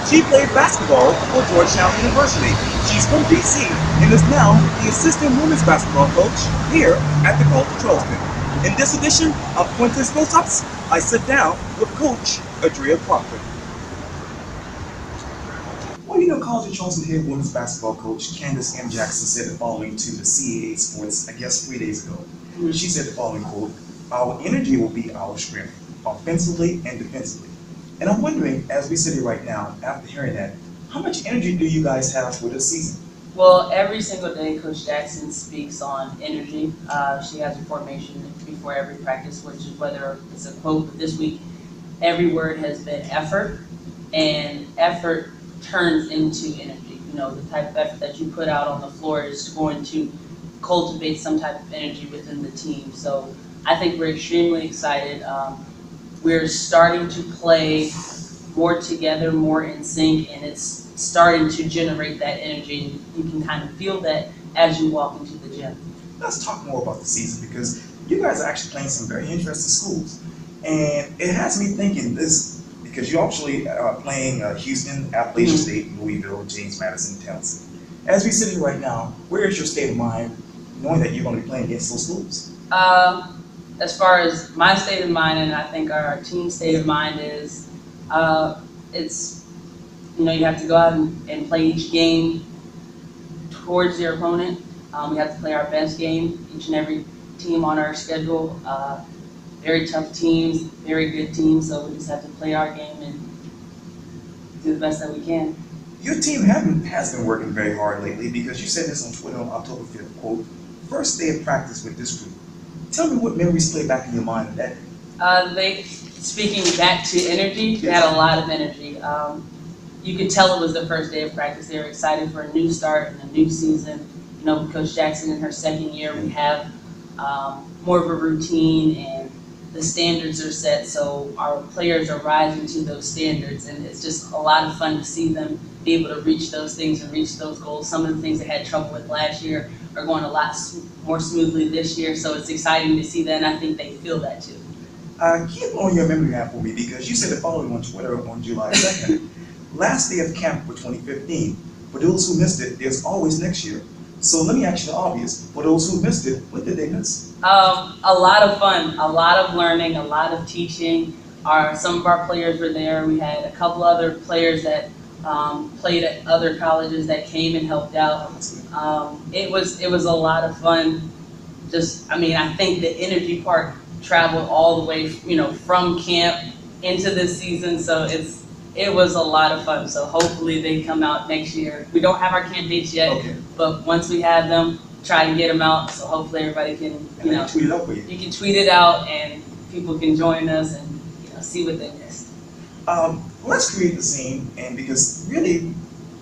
She played basketball for Georgetown University. She's from DC and is now the assistant women's basketball coach here at the College of Charleston. In this edition of Quintin's Close-Ups, I sit down with Coach Adria Crawford. Well, you know, College of Charleston head women's basketball coach Candace M. Jackson said the following to the CAA Sports, I guess 3 days ago. She said the following quote, "Our energy will be our strength, offensively and defensively." And I'm wondering, as we sit here right now, after hearing that, how much energy do you guys have for this season? Well, every single day, Coach Jackson speaks on energy. She has a formation before every practice, which is whether it's a quote, but this week, every word has been effort, and effort turns into energy. You know, the type of effort that you put out on the floor is going to cultivate some type of energy within the team. So I think we're extremely excited. We're starting to play more together, more in sync, and it's starting to generate that energy. You can kind of feel that as you walk into the gym. Let's talk more about the season, because you guys are actually playing some very interesting schools. And it has me thinking this, because you're actually playing Houston, Appalachian State, Louisville, James Madison, Tennessee. As we sit here right now, where is your state of mind knowing that you're going to be playing against those schools? As far as my state of mind, and I think our team's state of mind is, it's, you know, you have to go out and play each game towards your opponent. We have to play our best game, each and every team on our schedule. Very tough teams, very good teams, so we just have to play our game and do the best that we can. Your team has been working very hard lately, because you said this on Twitter on October 5th, quote, "First day of practice with this group." Tell me what memories play back in your mind of that. Speaking back to energy, they had a lot of energy. You could tell it was the first day of practice. They were excited for a new start and a new season. You know, Coach Jackson in her second year, we have more of a routine, and the standards are set, so our players are rising to those standards, and it's just a lot of fun to see them be able to reach those things and reach those goals. Some of the things they had trouble with last year are going a lot more smoothly this year, so it's exciting to see that, and I think they feel that too. Keep on your memory map for me, because you said the following on Twitter on July 2nd. "Last day of camp for 2015. For those who missed it, there's always next year." So let me ask you the obvious. For those who missed it, what did they miss? A lot of fun, a lot of learning, a lot of teaching. Some of our players were there. We had a couple other players that played at other colleges that came and helped out. It was a lot of fun. I think the energy part traveled all the way, you know, from camp into this season. So it was a lot of fun. So hopefully they come out next year. We don't have our camp dates yet, but once we have them, try to get them out. So hopefully everybody can, you know, tweet it out for you. You can tweet it out, and people can join us and, you know, see what they missed. Let's create the scene, and because really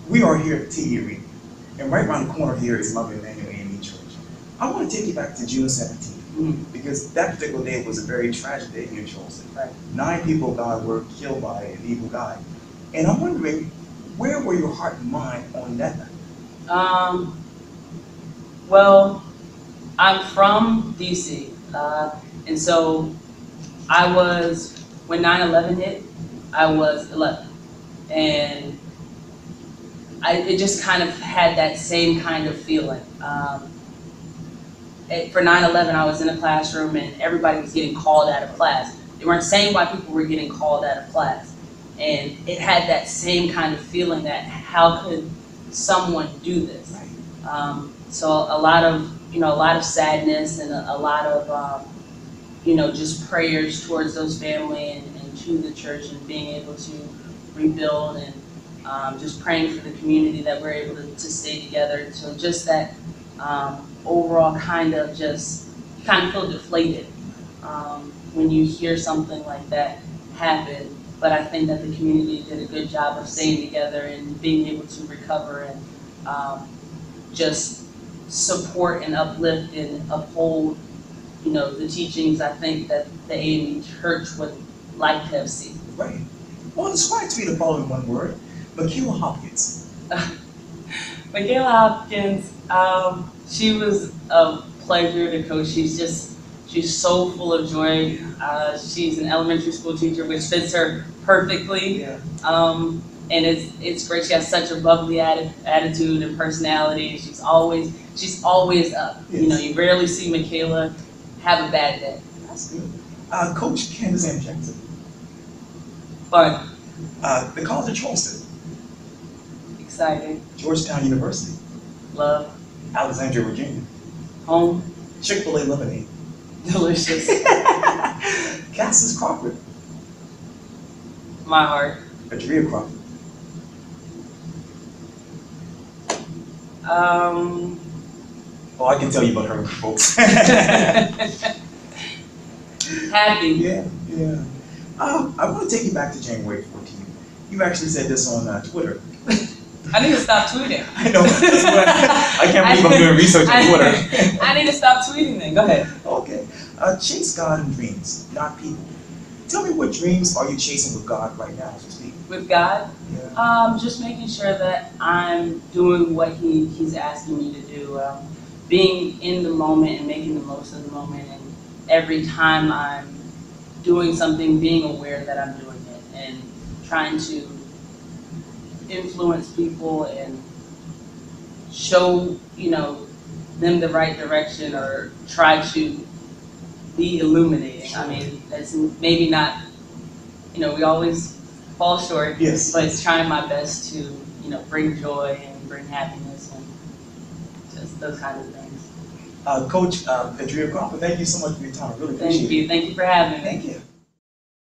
we are here at TE Arena, and right around the corner here is Mother Emmanuel AME Church. I want to take you back to June 17th. Because that particular day was a very tragic day here in Charleston. Right. 9 people, God, were killed by an evil guy. And I'm wondering, where were your heart and mind on that night? Well, I'm from DC, and so when 9/11 hit, I was 11. And it just kind of had that same kind of feeling. For 9/11, I was in a classroom and everybody was getting called out of class. They weren't saying why people were getting called out of class. And it had that same kind of feeling that how could someone do this? So a lot of sadness and a lot of, just prayers towards those families and to the church, and being able to rebuild, and just praying for the community that we're able to stay together. So just that overall kind of feel deflated when you hear something like that happen. But I think that the community did a good job of staying together and being able to recover and just support and uplift and uphold, the teachings I think that the AME Church would like to have seen. Right. Well, describe to me the following one word: Michaela Hopkins. Michaela Hopkins, she was a pleasure to coach. She's so full of joy. She's an elementary school teacher, which fits her perfectly. Yeah. and it's great. She has such a bubbly attitude and personality. She's always up. Yes. You know, you rarely see Michaela have a bad day. That's good. Coach Candace M. Jackson. Fun. The College of Charleston. Exciting. Georgetown Georgetown University. Love. Alexandria, Virginia. Home. Chick-fil-A lemonade. Delicious. Cassius Crawford. My heart. Adria Crawford. Oh, I can tell you about her, folks. Happy. Yeah. I want to take you back to January 14th. You actually said this on Twitter. I need to stop tweeting. I know. I can't believe I'm doing research on Twitter. I need to stop tweeting then. Go ahead. Okay. Chase God in dreams, not people. Tell me, what dreams are you chasing with God right now, so to speak? With God? Yeah. Just making sure that I'm doing what He's asking me to do. Being in the moment and making the most of the moment. And every time I'm doing something, being aware that I'm doing it. And trying to influence people and show, them the right direction, or try to be illuminating. I mean, that's maybe not, we always fall short. Yes. But it's trying my best to, bring joy and bring happiness and just those kind of things. Coach Adria Crawford, thank you so much for your time. I really appreciate it. Thank you. Thank you for having me. Thank you.